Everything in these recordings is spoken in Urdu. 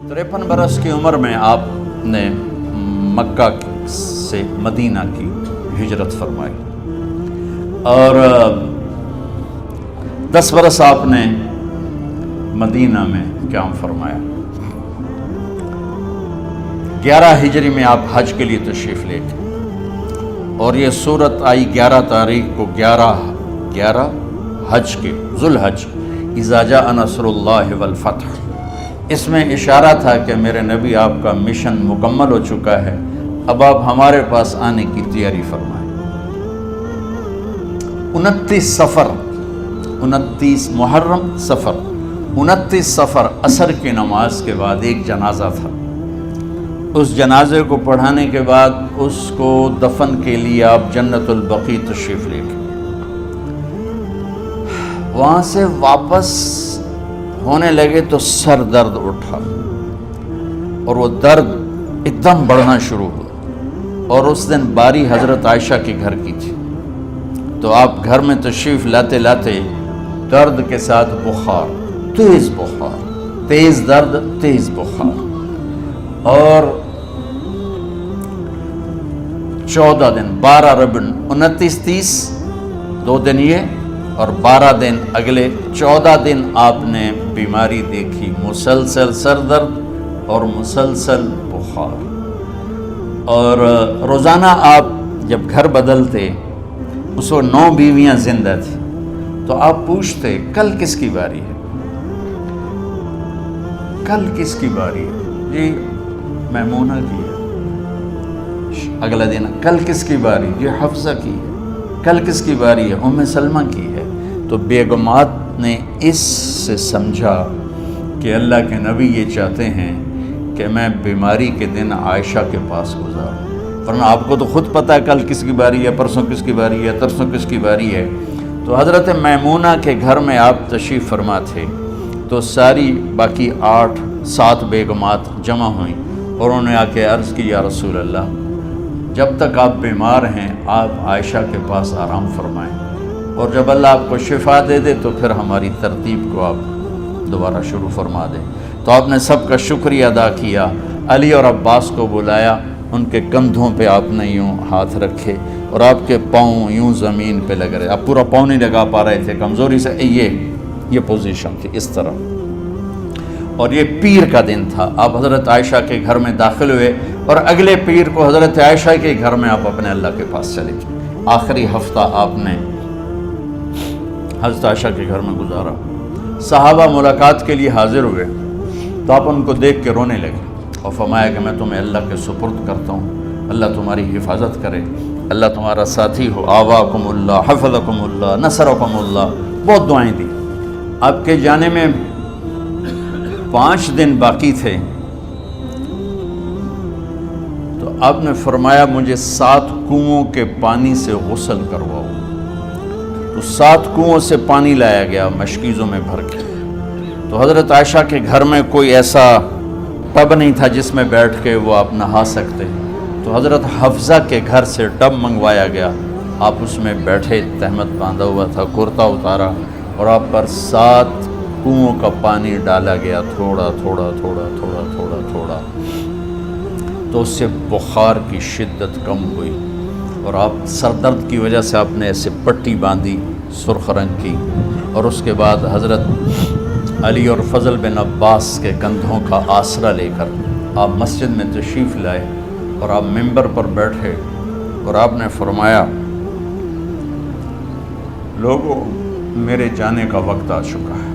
53 برس کی عمر میں آپ نے مکہ سے مدینہ کی ہجرت فرمائی اور 10 برس آپ نے مدینہ میں قیام فرمایا۔ 11 ہجری میں آپ حج کے لیے تشریف لے گئے اور یہ صورت آئی 11 تاریخ کو 11 حج کے ذوالحج، اذا جاء نصر اللہ والفتح۔ اس میں اشارہ تھا کہ میرے نبی آپ کا مشن مکمل ہو چکا ہے، اب آپ ہمارے پاس آنے کی تیاری فرمائیں۔ 29 صفر، 29 محرم صفر، 29 صفر عصر کی نماز کے بعد ایک جنازہ تھا۔ اس جنازے کو پڑھانے کے بعد اس کو دفن کے لیے آپ جنت البقیع تشریف لے گئے۔ وہاں سے واپس ہونے لگے تو سر درد اٹھا اور وہ درد ایک دم بڑھنا شروع ہوا، اور اس دن باری حضرت عائشہ کے گھر کی تھی، تو آپ گھر میں تشریف لاتے لاتے درد کے ساتھ بخار، تیز درد، تیز بخار، اور 14 دن 12 ربیع 29 30 2 دن یہ اور 12 دن اگلے 14 دن آپ نے بیماری دیکھی، مسلسل سر درد اور مسلسل بخار۔ اور روزانہ آپ جب گھر بدلتے، اس وقت 9 بیویاں زندہ تھیں، تو آپ پوچھتے کل کس کی باری ہے، کل کس کی باری ہے؟ جی میمونہ کی ہے۔ اگلا دن کل کس کی باری؟ یہ حفصہ کی ہے۔ کل کس کی باری ہے؟ ام سلمہ کی ہے۔ تو بیگمات نے اس سے سمجھا کہ اللہ کے نبی یہ چاہتے ہیں کہ میں بیماری کے دن عائشہ کے پاس گزاروں، ورنہ آپ کو تو خود پتہ ہے کل کس کی باری ہے، پرسوں کس کی باری ہے، ترسوں کس کی باری ہے۔ تو حضرت میمونہ کے گھر میں آپ تشریف فرما تھے، تو ساری باقی 7 بیگمات جمع ہوئیں اور انہوں نے آ کے عرض کی، یا رسول اللہ، جب تک آپ بیمار ہیں آپ عائشہ کے پاس آرام فرمائیں، اور جب اللہ آپ کو شفا دے دے تو پھر ہماری ترتیب کو آپ دوبارہ شروع فرما دیں۔ تو آپ نے سب کا شکریہ ادا کیا، علی اور عباس کو بلایا، ان کے کندھوں پہ آپ نے یوں ہاتھ رکھے اور آپ کے پاؤں یوں زمین پہ لگ رہے، آپ پورا پاؤں نہیں لگا پا رہے تھے کمزوری سے، یہ پوزیشن تھی اس طرح۔ اور یہ پیر کا دن تھا، آپ حضرت عائشہ کے گھر میں داخل ہوئے اور اگلے پیر کو حضرت عائشہ کے گھر میں آپ اپنے اللہ کے پاس چلے گئے۔ آخری ہفتہ آپ نے حضرت عائشہ کے گھر میں گزارا۔ صحابہ ملاقات کے لیے حاضر ہوئے تو آپ ان کو دیکھ کے رونے لگے اور فرمایا کہ میں تمہیں اللہ کے سپرد کرتا ہوں، اللہ تمہاری حفاظت کرے، اللہ تمہارا ساتھی ہو، آواکم اللہ، حفظکم اللہ، نصرکم اللہ، بہت دعائیں دی۔ آپ کے جانے میں 5 دن باقی تھے، تو آپ نے فرمایا مجھے 7 کنوؤں کے پانی سے غسل کرواؤ۔ تو 7 کنوؤں سے پانی لایا گیا مشکیزوں میں بھر کے۔ تو حضرت عائشہ کے گھر میں کوئی ایسا ٹب نہیں تھا جس میں بیٹھ کے وہ آپ نہا سکتے، تو حضرت حفصہ کے گھر سے ٹب منگوایا گیا، آپ اس میں بیٹھے، تہمت باندھا ہوا تھا، کرتا اتارا اور آپ پر 7 کنوؤں کا پانی ڈالا گیا، تھوڑا تھوڑا تھوڑا تھوڑا تھوڑا تھوڑا، تو اس سے بخار کی شدت کم ہوئی، اور آپ سر درد کی وجہ سے آپ نے ایسے پٹی باندھی سرخ رنگ کی، اور اس کے بعد حضرت علی اور فضل بن عباس کے کندھوں کا آسرا لے کر آپ مسجد میں تشریف لائے اور آپ ممبر پر بیٹھے اور آپ نے فرمایا، لوگوں میرے جانے کا وقت آ چکا ہے،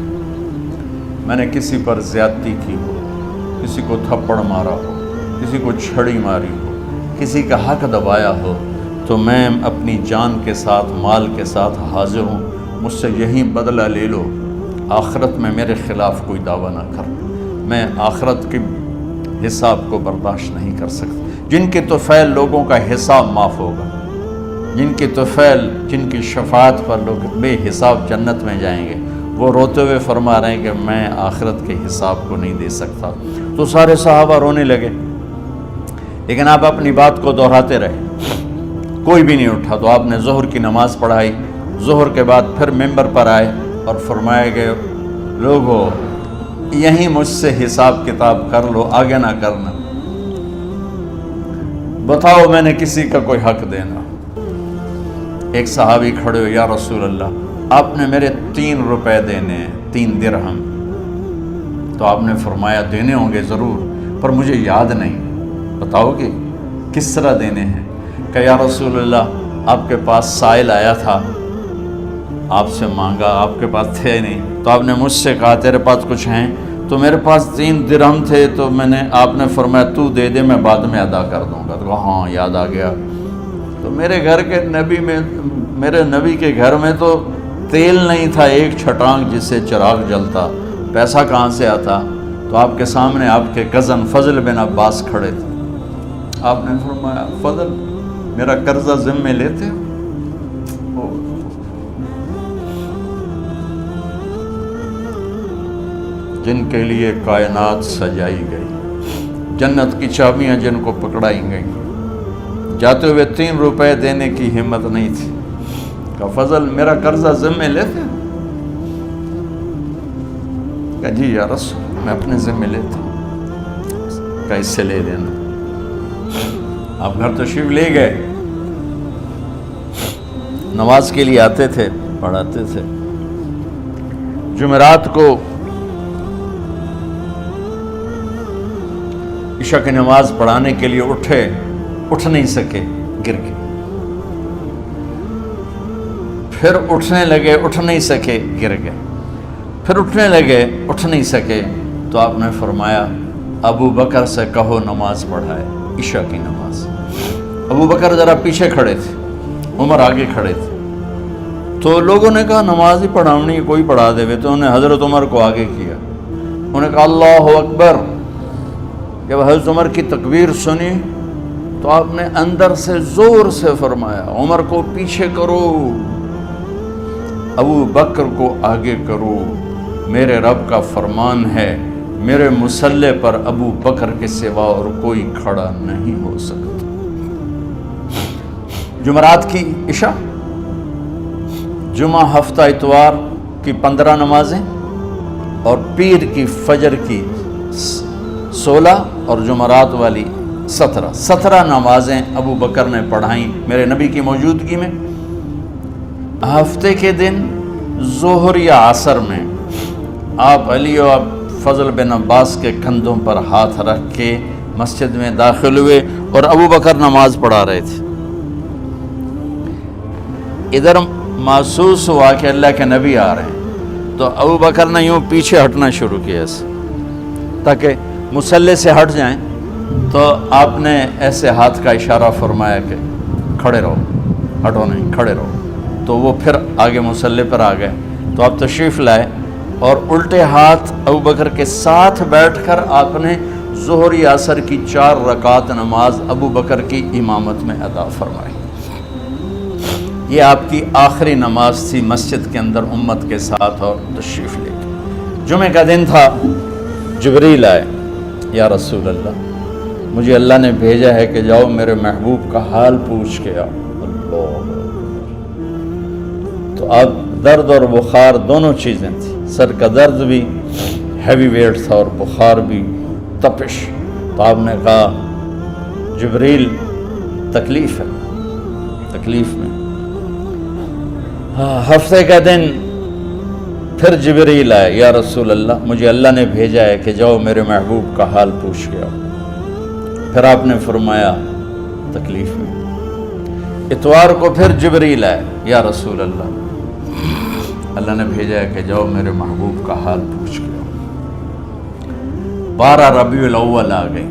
میں نے کسی پر زیادتی کی ہو، کسی کو تھپڑ مارا ہو، کسی کو چھڑی ماری ہو، کسی کا حق دبایا ہو، تو میں اپنی جان کے ساتھ، مال کے ساتھ حاضر ہوں، مجھ سے یہیں بدلہ لے لو، آخرت میں میرے خلاف کوئی دعویٰ نہ کر، میں آخرت کے حساب کو برداشت نہیں کر سکتا۔ جن کے طفیل لوگوں کا حساب معاف ہوگا، جن کے طفیل، جن کی شفاعت پر لوگ بے حساب جنت میں جائیں گے، وہ روتے ہوئے فرما رہے ہیں کہ میں آخرت کے حساب کو نہیں دے سکتا۔ تو سارے صحابہ رونے لگے، لیکن آپ اپنی بات کو دہراتے رہے، کوئی بھی نہیں اٹھا۔ تو آپ نے ظہر کی نماز پڑھائی، ظہر کے بعد پھر ممبر پر آئے اور فرمایا کہ لوگوں یہیں مجھ سے حساب کتاب کر لو، آگے نہ کرنا، بتاؤ میں نے کسی کا کوئی حق دینا۔ ایک صحابی کھڑے ہو، یا رسول اللہ آپ نے میرے 3 روپے دینے ہیں، 3 درہم۔ تو آپ نے فرمایا دینے ہوں گے ضرور، پر مجھے یاد نہیں، بتاؤ گے کس طرح دینے ہیں؟ کہ یا رسول اللہ آپ کے پاس سائل آیا تھا، آپ سے مانگا، آپ کے پاس تھے نہیں، تو آپ نے مجھ سے کہا تیرے پاس کچھ ہیں؟ تو میرے پاس 3 درہم تھے، تو آپ نے فرمایا تو دے دے، میں بعد میں ادا کر دوں گا۔ تو ہاں یاد آ گیا۔ تو میرے نبی کے گھر میں تو تیل نہیں تھا، ایک چھٹانگ جس سے چراغ جلتا، پیسہ کہاں سے آتا؟ تو آپ کے سامنے آپ کے کزن فضل بن عباس کھڑے تھے، آپ نے فرمایا فضل میرا قرضہ ذمے لیتے ہو؟ جن کے لیے کائنات سجائی گئی، جنت کی چابیاں جن کو پکڑائی گئیں، جاتے ہوئے 3 روپے دینے کی ہمت نہیں تھی۔ کہ فضل میرا قرضہ ذمے لیتے ہو؟ کہ جی یا رسول میں اپنے ذمے لیتا ہوں۔ کہ اس سے لے لینا۔ آپ گھر تشریف لے گئے، نماز کے لیے آتے تھے، پڑھاتے تھے۔ جمعرات کو عشاء کی نماز پڑھانے کے لیے اٹھ نہیں سکے، گر گئے، پھر اٹھنے لگے، اٹھ نہیں سکے، گر گئے، پھر اٹھنے لگے، اٹھ نہیں سکے۔ تو آپ نے فرمایا ابو بکر سے کہو نماز پڑھائے، عشاء کی نماز۔ ابو بکر ذرا پیچھے کھڑے تھے، عمر آگے کھڑے تھے۔ تو لوگوں نے کہا نماز ہی پڑھاونی، کوئی پڑھا دے۔ تو انہوں نے حضرت عمر کو آگے کیا، انہوں نے کہا اللہ اکبر۔ جب حضرت عمر کی تکبیر سنی تو آپ نے اندر سے زور سے فرمایا عمر کو پیچھے کرو، ابو بکر کو آگے کرو، میرے رب کا فرمان ہے میرے مصلی پر ابو بکر کے سوا اور کوئی کھڑا نہیں ہو سکتا۔ جمعرات کی عشاء، جمعہ ہفتہ اتوار کی 15 نمازیں اور پیر کی فجر کی 16 اور جمعرات والی 17 نمازیں ابو بکر نے پڑھائیں میرے نبی کی موجودگی میں۔ ہفتے کے دن ظہر یا عصر میں آپ علی و فضل بن عباس کے کندھوں پر ہاتھ رکھ کے مسجد میں داخل ہوئے اور ابو بکر نماز پڑھا رہے تھے۔ ادھر محسوس ہوا کہ اللہ کے نبی آ رہے ہیں، تو ابو بکر نے یوں پیچھے ہٹنا شروع کیا ایسے تاکہ مصلی سے ہٹ جائیں۔ تو آپ نے ایسے ہاتھ کا اشارہ فرمایا کہ کھڑے رہو، ہٹو نہیں، کھڑے رہو۔ تو وہ پھر آگے مصلی پر آ گئے۔ تو آپ تشریف لائے اور الٹے ہاتھ ابو بکر کے ساتھ بیٹھ کر آپ نے ظہر یا عصر کی 4 رکعت نماز ابو بکر کی امامت میں ادا فرمائی۔ یہ آپ کی آخری نماز تھی مسجد کے اندر امت کے ساتھ، اور تشریف لے گئے۔ جمعہ کا دن تھا، جبریل آئے، یا رسول اللہ مجھے اللہ نے بھیجا ہے کہ جاؤ میرے محبوب کا حال پوچھ کے آؤ۔ اللہ، تو اب درد اور بخار دونوں چیزیں تھیں، سر کا درد بھی ہیوی ویٹ تھا اور بخار بھی، تپش۔ تو آپ نے کہا جبریل تکلیف ہے، تکلیف میں۔ ہفتے کا دن پھر جبریل آئے، یا رسول اللہ مجھے اللہ نے بھیجا ہے کہ جاؤ میرے محبوب کا حال پوچھ کے آؤ۔ پھر آپ نے فرمایا تکلیف میں۔ اتوار کو پھر جبریل آئے، یا رسول اللہ نے بھیجا ہے کہ جاؤ میرے محبوب کا حال پوچھ کے آؤ۔ 12 ربیع الاول آ گئی،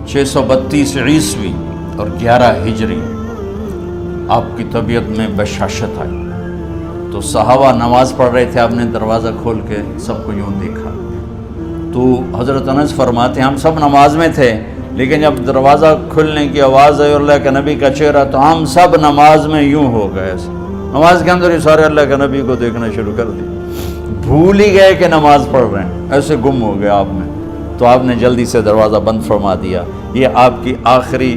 632 عیسوی اور 11 ہجری۔ آپ کی طبیعت میں بشاشت آئی، تو صحابہ نماز پڑھ رہے تھے، آپ نے دروازہ کھول کے سب کو یوں دیکھا۔ تو حضرت انس فرماتے ہیں ہم سب نماز میں تھے، لیکن جب دروازہ کھلنے کی آواز آئی اور اللہ کے نبی کا چہرہ، تو ہم سب نماز میں یوں ہو گئے، نماز کے اندر ہی سارے اللہ کے نبی کو دیکھنا شروع کر دی، بھول ہی گئے کہ نماز پڑھ رہے ہیں، ایسے گم ہو گئے آپ میں۔ تو آپ نے جلدی سے دروازہ بند فرما دیا۔ یہ آپ کی آخری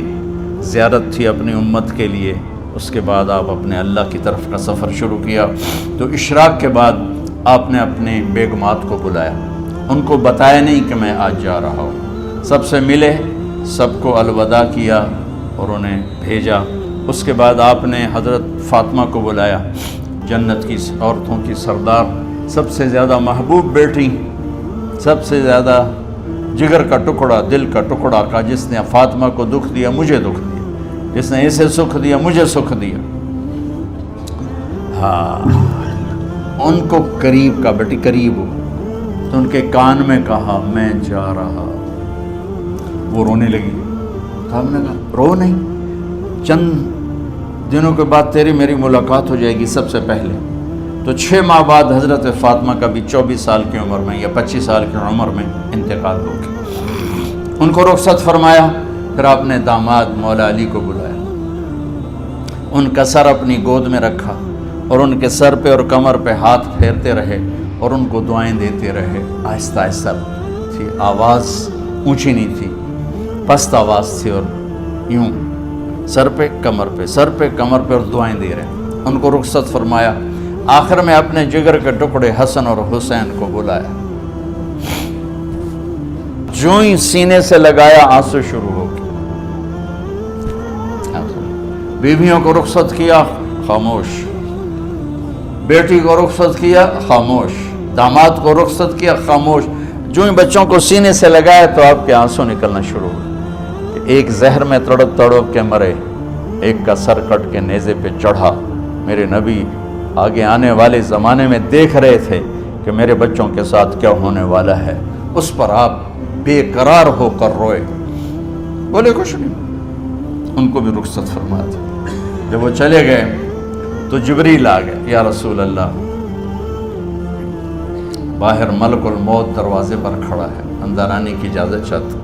زیارت تھی اپنی امت کے لیے۔ اس کے بعد آپ اپنے اللہ کی طرف کا سفر شروع کیا۔ تو اشراق کے بعد آپ نے اپنی بیگمات کو بلایا، ان کو بتایا نہیں کہ میں آج جا رہا ہوں، سب سے ملے، سب کو الوداع کیا اور انہیں بھیجا۔ اس کے بعد آپ نے حضرت فاطمہ کو بلایا، جنت کی عورتوں کی سردار، سب سے زیادہ محبوب بیٹی، سب سے زیادہ جگر کا ٹکڑا، دل کا ٹکڑا کا، جس نے فاطمہ کو دکھ دیا مجھے دکھ دیا، جس نے اسے سکھ دیا مجھے سکھ دیا۔ ہاں، ان کو قریب کا، بیٹی قریب ہو، تو ان کے کان میں کہا میں جا رہا۔ وہ رونے لگی، تو ہم نے کہا رو نہیں، چند دنوں کے بعد تیری میری ملاقات ہو جائے گی سب سے پہلے۔ تو 6 ماہ بعد حضرت فاطمہ کا بھی 24 سال کی عمر میں یا 25 سال کی عمر میں انتقال ہو گیا۔ ان کو رخصت فرمایا، پھر آپ نے داماد مولا علی کو بلایا، ان کا سر اپنی گود میں رکھا اور ان کے سر پہ اور کمر پہ ہاتھ پھیرتے رہے اور ان کو دعائیں دیتے رہے۔ آہستہ آہستہ تھی، آواز اونچی نہیں تھی، پست آواز تھی، اور یوں سر پہ کمر پہ، سر پہ کمر پہ، اور دعائیں دے رہے۔ ان کو رخصت فرمایا، آخر میں اپنے جگر کے ٹکڑے حسن اور حسین کو بلایا، جو ہی سینے سے لگایا آنسو شروع ہو گئے۔ بیویوں کو رخصت کیا، خاموش، بیٹی کو رخصت کیا، خاموش، داماد کو رخصت کیا، خاموش۔ جو ہی بچوں کو سینے سے لگایا تو آپ کے آنسو نکلنا شروع ہوئے۔ ایک زہر میں تڑپ تڑپ کے مرے، ایک کا سر کٹ کے نیزے پہ چڑھا۔ میرے نبی آگے آنے والے زمانے میں دیکھ رہے تھے کہ میرے بچوں کے ساتھ کیا ہونے والا ہے، اس پر آپ بے قرار ہو کر روئے، بولے کچھ نہیں۔ ان کو بھی رخصت فرما دی۔ جب وہ چلے گئے تو جبریل آ گئے، یا رسول اللہ، باہر ملک الموت دروازے پر کھڑا ہے، اندر آنے کی اجازت چاہتا۔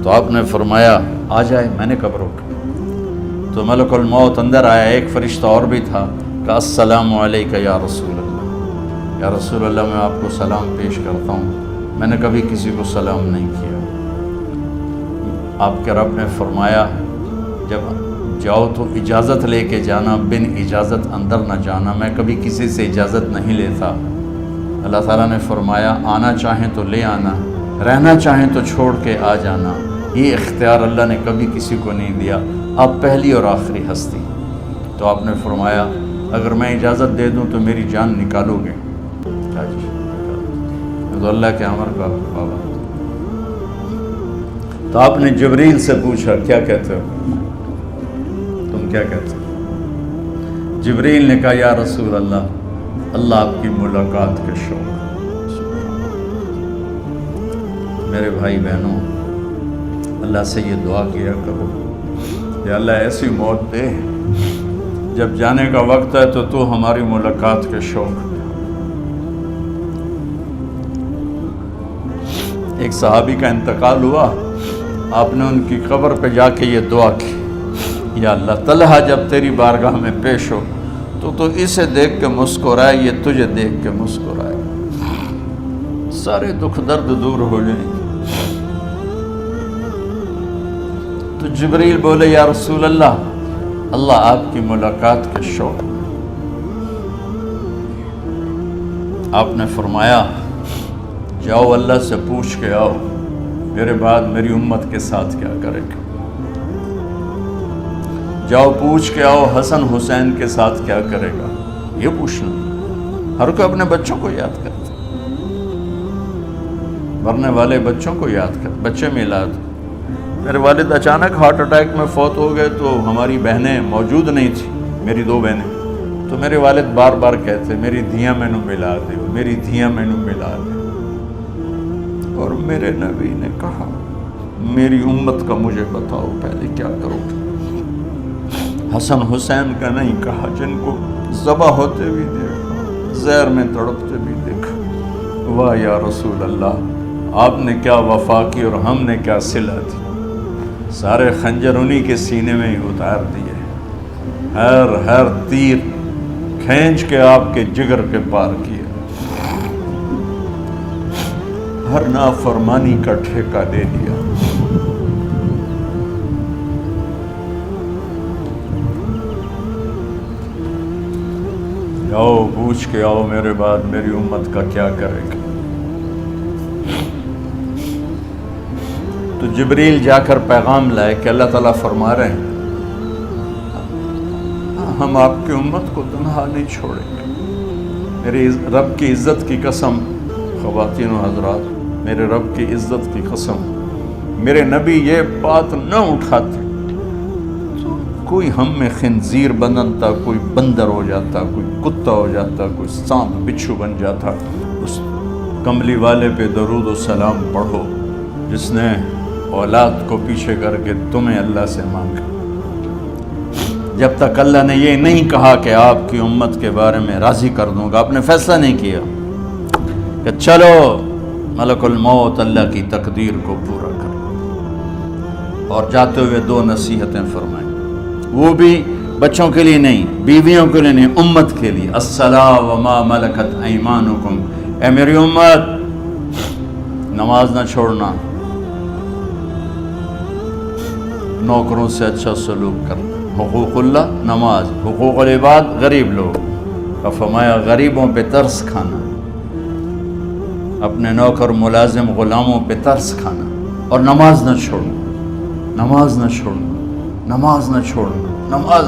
تو آپ نے فرمایا آ جائے، میں نے کب روکا؟ تو ملک الموت اندر آیا، ایک فرشتہ اور بھی تھا، کہا السلام علیکہ یا رسول اللہ، یا رسول اللہ میں آپ کو سلام پیش کرتا ہوں، میں نے کبھی کسی کو سلام نہیں کیا۔ آپ کے رب نے فرمایا جب جاؤ تو اجازت لے کے جانا، بن اجازت اندر نہ جانا، میں کبھی کسی سے اجازت نہیں لیتا۔ اللہ تعالیٰ نے فرمایا آنا چاہیں تو لے آنا، رہنا چاہیں تو چھوڑ کے آ جانا، یہ اختیار اللہ نے کبھی کسی کو نہیں دیا، آپ پہلی اور آخری ہستی۔ تو آپ نے فرمایا اگر میں اجازت دے دوں تو میری جان نکالو گے؟ تو اللہ کے امر کا پابند۔ تو آپ نے جبریل سے پوچھا کیا کہتے ہو، تم کیا کہتے ہو؟ جبریل نے کہا یا رسول اللہ، اللہ آپ کی ملاقات کے شوق۔ میرے بھائی بہنوں، اللہ سے یہ دعا کیا کرو کہ اللہ ایسی موت دے جب جانے کا وقت ہے تو ہماری ملاقات کے شوق۔ ایک صحابی کا انتقال ہوا، آپ نے ان کی قبر پہ جا کے یہ دعا کی، یا اللہ طلحہ جب تیری بارگاہ میں پیش ہو تو اسے دیکھ کے مسکرائے، یہ تجھے دیکھ کے مسکرائے، سارے دکھ درد دور ہو جائیں۔ تو جبریل بولے یا رسول اللہ، اللہ آپ کی ملاقات کے شوق۔ آپ نے فرمایا جاؤ اللہ سے پوچھ کے آؤ میرے بعد میری امت کے ساتھ کیا کرے گا، جاؤ پوچھ کے آؤ حسن حسین کے ساتھ کیا کرے گا۔ یہ پوچھنا، ہر کوئی اپنے بچوں کو یاد کرتا، مرنے والے بچوں کو یاد کر، بچے میلاد۔ میرے والد اچانک ہارٹ اٹیک میں فوت ہو گئے تو ہماری بہنیں موجود نہیں تھیں، میری 2 بہنیں، تو میرے والد بار بار کہتے میری دھیاں مینوں ملا دے، میری دھیاں مینوں ملا دے۔ اور میرے نبی نے کہا میری امت کا مجھے بتاؤ پہلے کیا کرو گے؟ حسن حسین کا نہیں کہا، جن کو ذبح ہوتے بھی دیکھا، زہر میں تڑپتے بھی دیکھا۔ واہ یا رسول اللہ، آپ نے کیا وفا کی اور ہم نے کیا صلہ دی، سارے خنجر انہی کے سینے میں ہی اتار دیے، ہر تیر کھینچ کے آپ کے جگر کے پار کیا، ہر نافرمانی کا ٹھیکہ دے دیا۔ آؤ پوچھ کے آؤ میرے بعد میری امت کا کیا کرے گا. تو جبریل جا کر پیغام لائے کہ اللہ تعالیٰ فرما رہے ہیں ہم آپ کی امت کو تنہا نہیں چھوڑیں گے. میرے رب کی عزت کی قسم خواتین و حضرات، میرے رب کی عزت کی قسم، میرے نبی یہ بات نہ اٹھاتے تو کوئی ہم میں خنزیر بنتا، کوئی بندر ہو جاتا، کوئی کتا ہو جاتا، کوئی سانپ بچھو بن جاتا. اس کملی والے پہ درود و سلام پڑھو جس نے اولاد کو پیچھے کر کے تمہیں اللہ سے مانگا. جب تک اللہ نے یہ نہیں کہا کہ آپ کی امت کے بارے میں راضی کر دوں گا، آپ نے فیصلہ نہیں کیا کہ چلو ملک الموت اللہ کی تقدیر کو پورا کر. اور جاتے ہوئے 2 نصیحتیں فرمائیں، وہ بھی بچوں کے لیے نہیں، بیویوں کے لیے نہیں، امت کے لیے. الصلاۃ وما ملکت ایمانکم، اے میری امت نماز نہ چھوڑنا، نوکروں سے اچھا سلوک کرنا. حقوق اللہ نماز، حقوق العباد غریب لوگ کا فرمایا غریبوں پہ ترس کھانا، اپنے نوکر ملازم غلاموں پہ ترس کھانا، اور نماز نہ چھوڑنا، نماز نہ چھوڑنا، نماز نہ چھوڑنا، نماز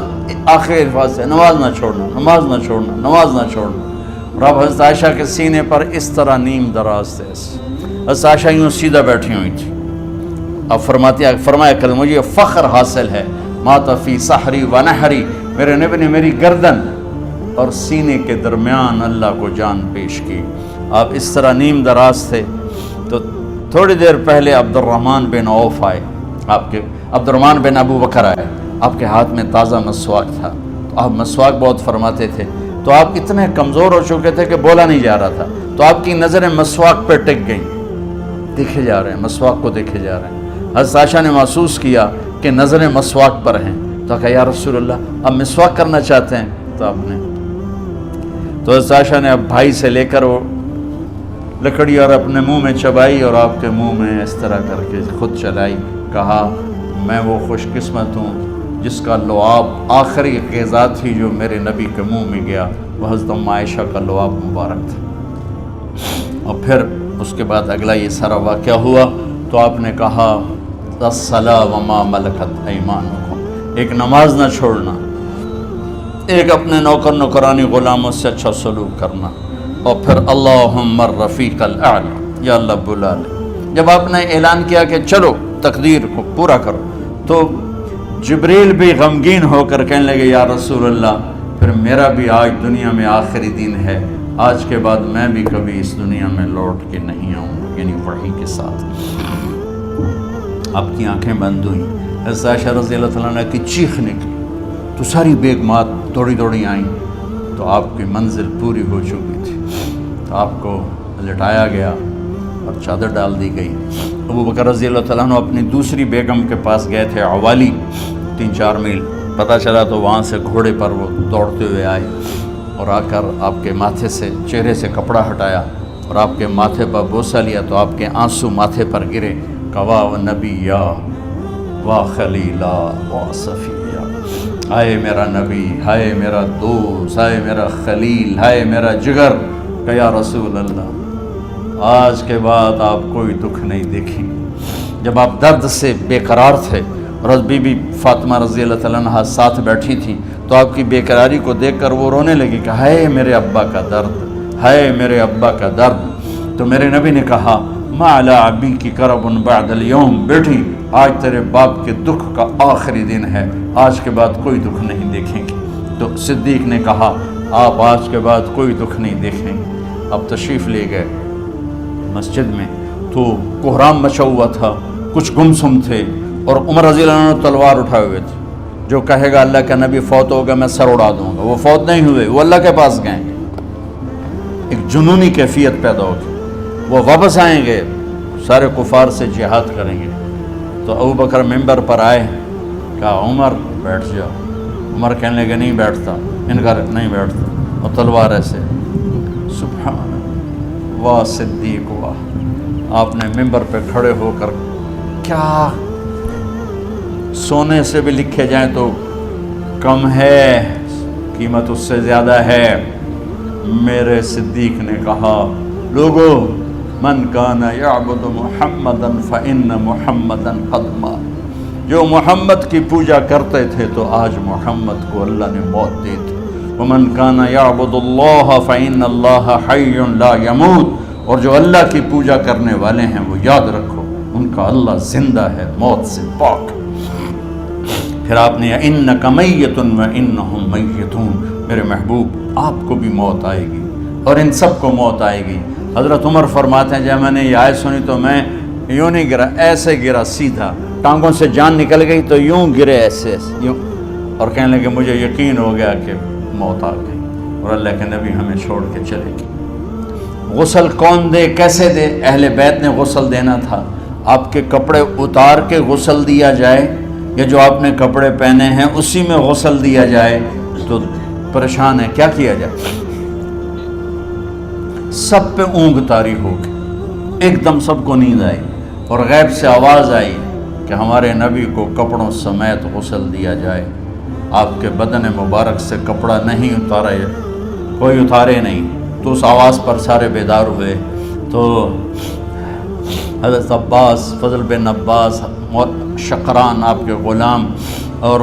آخر الفاظ ہے، نماز نہ چھوڑنا، نماز نہ چھوڑنا، نماز نہ چھوڑنا. اور اب حضرت عائشہ کے سینے پر اس طرح نیم دراز تھے. حضرت عائشہ یوں سیدھا بیٹھی ہوئی تھی. اب فرمایا کل مجھے فخر حاصل ہے، مات فی سحری و نحری، میرے نبی نے میری گردن اور سینے کے درمیان اللہ کو جان پیش کی. آپ اس طرح نیم دراز تھے. تو تھوڑی دیر پہلے عبد الرحمن بن عوف آئے، آپ کے عبد الرحمن بن ابو بکر آئے، آپ کے ہاتھ میں تازہ مسواک تھا. تو آپ مسواک بہت فرماتے تھے. تو آپ اتنے کمزور ہو چکے تھے کہ بولا نہیں جا رہا تھا. تو آپ کی نظریں مسواک پہ ٹک گئیں، دیکھے جا رہے ہیں، مسواک کو دیکھے جا رہے ہیں. حضرت عائشہ نے محسوس کیا کہ نظریں مسواک پر ہیں. تو کہا یا رسول اللہ اب مسواک کرنا چاہتے ہیں. تو آپ نے تو حضرت عائشہ نے اب بھائی سے لے کر وہ لکڑی اور اپنے منہ میں چبائی اور آپ کے منہ میں اس طرح کر کے خود چلائی. کہا میں وہ خوش قسمت ہوں جس کا لعاب آخری غذا تھی جو میرے نبی کے منہ میں گیا، وہ حضرت ام عائشہ کا لعاب مبارک تھا. اور پھر اس کے بعد اگلا یہ سارا واقعہ ہوا. تو آپ نے کہا الصلاۃ وما ملکت ایمانکم، ایک نماز نہ چھوڑنا، ایک اپنے نوکر نوکرانی غلاموں سے اچھا سلوک کرنا، اور پھر اللہم الرفیق الاعلی، یا اللہ بلا لے. جب آپ نے اعلان کیا کہ چلو تقدیر کو پورا کرو، تو جبریل بھی غمگین ہو کر کہنے لگے یا رسول اللہ پھر میرا بھی آج دنیا میں آخری دن ہے، آج کے بعد میں بھی کبھی اس دنیا میں لوٹ کے نہیں آؤں، یعنی وحی کے ساتھ. آپ کی آنکھیں بند ہوئیں. حضرت عائشہ رضی اللہ تعالیٰ عنہ کی چیخ نکلی تو ساری بیگمات دوڑی آئیں. تو آپ کی منزل پوری ہو چکی تھی. تو آپ کو لٹایا گیا اور چادر ڈال دی گئی. ابو بکر رضی اللہ تعالیٰ عنہ اپنی دوسری بیگم کے پاس گئے تھے، عوالی، 3-4 میل. پتہ چلا تو وہاں سے گھوڑے پر وہ دوڑتے ہوئے آئے اور آ کر آپ کے ماتھے سے، چہرے سے کپڑا ہٹایا اور آپ کے ماتھے پر بوسہ لیا. تو آپ کے آنسو ماتھے پر گرے. کوا و نبیہ و خلیلہ و صفیہ، ہائے میرا نبی، ہائے میرا دوست، ہائے میرا خلیل، ہائے میرا جگر. کہ یا رسول اللہ آج کے بعد آپ کوئی دکھ نہیں دیکھیں. جب آپ درد سے بے قرار تھے اور بی بی فاطمہ رضی اللہ تعالیٰ عنہ ساتھ بیٹھی تھی، تو آپ کی بے قراری کو دیکھ کر وہ رونے لگی کہ ہائے میرے ابا کا درد، ہائے میرے ابا کا درد. تو میرے نبی نے کہا ما علی ابی کی کرب بعد اليوم، بیٹی آج تیرے باپ کے دکھ کا آخری دن ہے، آج کے بعد کوئی دکھ نہیں دیکھیں گے. تو صدیق نے کہا آپ آج کے بعد کوئی دکھ نہیں دیکھیں گے. اب تشریف لے گئے مسجد میں تو کوہرام مچا ہوا تھا، کچھ گمسم تھے، اور عمر رضی اللہ عنہ تلوار اٹھائے ہوئے تھے. جو کہے گا اللہ کا نبی فوت ہوگا میں سر اڑا دوں گا، وہ فوت نہیں ہوئے، وہ اللہ کے پاس گئے. ایک جنونی کیفیت پیدا ہوگی، وہ واپس آئیں گے، سارے کفار سے جہاد کریں گے. تو ابو بکر ممبر پر آئے، کہا عمر بیٹھ جاؤ. عمر کہنے لگے نہیں بیٹھتا، انکار نہیں بیٹھتا، اور تلوار ایسے. سبحان واہ صدیق واہ. آپ نے ممبر پہ کھڑے ہو کر، کیا سونے سے بھی لکھے جائیں تو کم ہے، قیمت اس سے زیادہ ہے. میرے صدیق نے کہا لوگو من کان یعبد محمدا فإن محمدا قد مات، جو محمد کی پوجا کرتے تھے تو آج محمد کو اللہ نے موت دی تھی۔ ومن کان یعبد اللہ فإن اللہ حی لا یموت، اور جو اللہ کی پوجا کرنے والے ہیں وہ یاد رکھو ان کا اللہ زندہ ہے، موت سے پاک۔ پھر آپ نے انک میت وانہم میتون، میرے محبوب آپ کو بھی موت آئے گی اور ان سب کو موت آئے گی۔ حضرت عمر فرماتے ہیں جب میں نے یہ آیت سنی تو میں یوں نہیں گرا، ایسے گرا سیدھا، ٹانگوں سے جان نکل گئی تو یوں گرے ایسے یوں، اور کہنے لگے مجھے یقین ہو گیا کہ موت آ گئی اور اللہ کے نبی ہمیں چھوڑ کے چلے گئے۔ غسل کون دے، کیسے دے؟ اہل بیت نے غسل دینا تھا۔ آپ کے کپڑے اتار کے غسل دیا جائے یا جو آپ نے کپڑے پہنے ہیں اسی میں غسل دیا جائے تو پریشان ہے، کیا کیا جائے؟ سب پہ اونگ طاری ہو گئی، ایک دم سب کو نیند آئی اور غیب سے آواز آئی کہ ہمارے نبی کو کپڑوں سمیت غسل دیا جائے۔ آپ کے بدن مبارک سے کپڑا نہیں اتارا، کوئی اتارے نہیں، تو اس آواز پر سارے بیدار ہوئے۔ تو حضرت عباس، فضل بن عباس، شقران آپ کے غلام، اور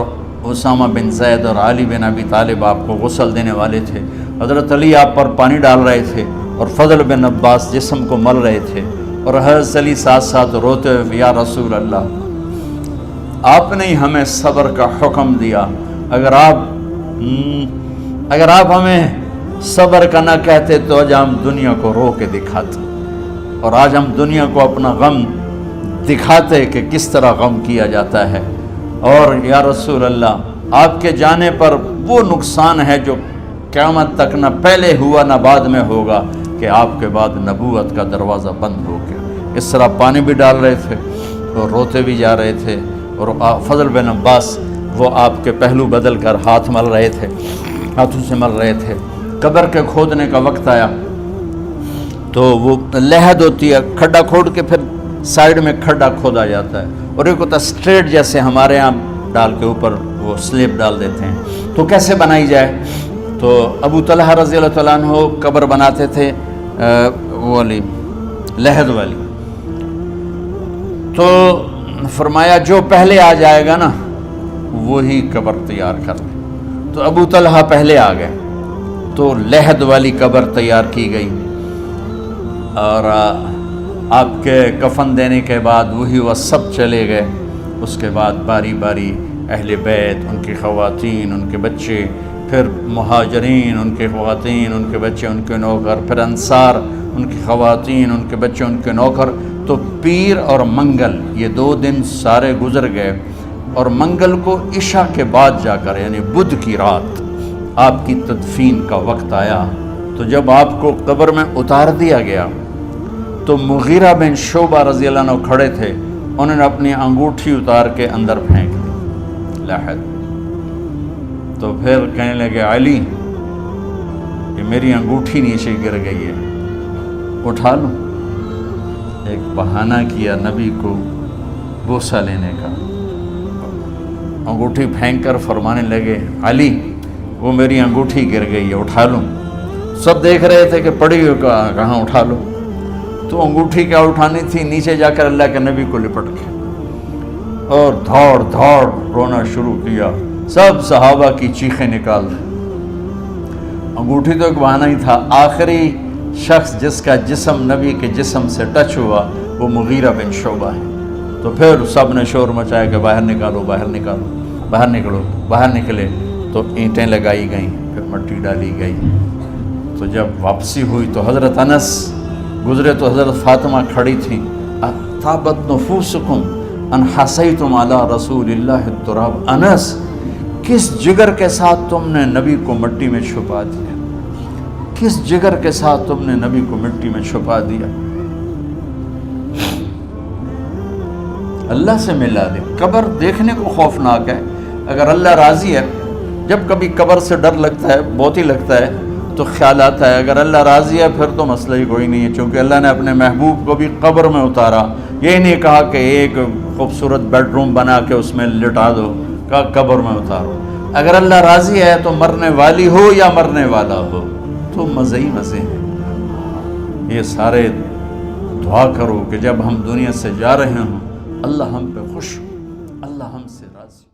اسامہ بن زید اور علی بن ابی طالب آپ کو غسل دینے والے تھے۔ حضرت علی آپ پر پانی ڈال رہے تھے اور فضل بن عباس جسم کو مل رہے تھے، اور حضرت علی ساتھ ساتھ روتے ہوئے یا رسول اللہ آپ نے ہی ہمیں صبر کا حکم دیا، اگر آپ ہمیں صبر کا نہ کہتے تو آج ہم دنیا کو رو کے دکھاتے، اور آج ہم دنیا کو اپنا غم دکھاتے کہ کس طرح غم کیا جاتا ہے۔ اور یا رسول اللہ آپ کے جانے پر وہ نقصان ہے جو قیامت تک نہ پہلے ہوا نہ بعد میں ہوگا کہ آپ کے بعد نبوت کا دروازہ بند ہو گیا۔ اس طرح پانی بھی ڈال رہے تھے اور روتے بھی جا رہے تھے، اور فضل بن عباس وہ آپ کے پہلو بدل کر ہاتھ مل رہے تھے، ہاتھوں سے مل رہے تھے۔ قبر کے کھودنے کا وقت آیا تو وہ لحد ہوتی ہے، کھڈا کھود کے پھر سائیڈ میں کھڈا کھودا جاتا ہے، اور ایک ہوتا اسٹریٹ جیسے ہمارے ہاں ڈال کے اوپر وہ سلیب ڈال دیتے ہیں، تو کیسے بنائی جائے؟ تو ابو طلحہ رضی اللہ تعالیٰ عنہ قبر بناتے تھے وہ والی لحد والی، تو فرمایا جو پہلے آ جائے گا نا وہی قبر تیار کر لے۔ تو ابو طلحہ پہلے آ گئے تو لحد والی قبر تیار کی گئی، اور آپ کے کفن دینے کے بعد وہی وہ سب چلے گئے۔ اس کے بعد باری باری اہل بیت، ان کی خواتین، ان کے بچے، پھر مہاجرین، ان کے خواتین، ان کے بچے، ان کے نوکر، پھر انصار، ان کی خواتین، ان کے بچے، ان کے نوکر۔ تو پیر اور منگل یہ 2 دن سارے گزر گئے، اور منگل کو عشاء کے بعد جا کر یعنی بدھ کی رات آپ کی تدفین کا وقت آیا۔ تو جب آپ کو قبر میں اتار دیا گیا تو مغیرہ بن شعبہ رضی اللہ عنہ کھڑے تھے، انہوں نے اپنی انگوٹھی اتار کے اندر پھینک دی لحد۔ تو پھر کہنے لگے علی کہ میری انگوٹھی نیچے گر گئی ہے، اٹھا لوں۔ ایک بہانہ کیا نبی کو بوسہ لینے کا، انگوٹھی پھینک کر فرمانے لگے علی وہ میری انگوٹھی گر گئی ہے، اٹھا لوں۔ سب دیکھ رہے تھے کہ پڑی ہوئی کہاں اٹھا لو، تو انگوٹھی کیا اٹھانی تھی، نیچے جا کر اللہ کے نبی کو لپٹ کے اور دھاڑ دھاڑ رونا شروع کیا۔ سب صحابہ کی چیخیں نکال دی۔ انگوٹھی تو ایک بہانہ ہی تھا، آخری شخص جس کا جسم نبی کے جسم سے ٹچ ہوا وہ مغیرہ بن شعبہ ہے۔ تو پھر سب نے شور مچایا کہ باہر نکالو، باہر نکالو، باہر نکلو۔ باہر نکلے تو اینٹیں لگائی گئیں، پھر مٹی ڈالی گئی۔ تو جب واپسی ہوئی تو حضرت انس گزرے تو حضرت فاطمہ کھڑی تھیں، طابت نفوسکم ان حسیتم علی رسول اللہ التراب۔ انس کس جگر کے ساتھ تم نے نبی کو مٹی میں چھپا دیا، کس جگر کے ساتھ تم نے نبی کو مٹی میں چھپا دیا۔ اللہ سے ملا دے۔ قبر دیکھنے کو خوفناک ہے، اگر اللہ راضی ہے، جب کبھی قبر سے ڈر لگتا ہے، بہت ہی لگتا ہے، تو خیال آتا ہے اگر اللہ راضی ہے پھر تو مسئلہ ہی کوئی نہیں ہے، چونکہ اللہ نے اپنے محبوب کو بھی قبر میں اتارا۔ یہ نہیں کہا کہ ایک خوبصورت بیڈ روم بنا کے اس میں لٹا دو، کہا قبر میں اتارو۔ اگر اللہ راضی ہے تو مرنے والی ہو یا مرنے والا ہو تو مزے ہی مزے ہیں. یہ سارے دعا کرو کہ جب ہم دنیا سے جا رہے ہوں اللہ ہم پہ خوش ہو، اللہ ہم سے راضی.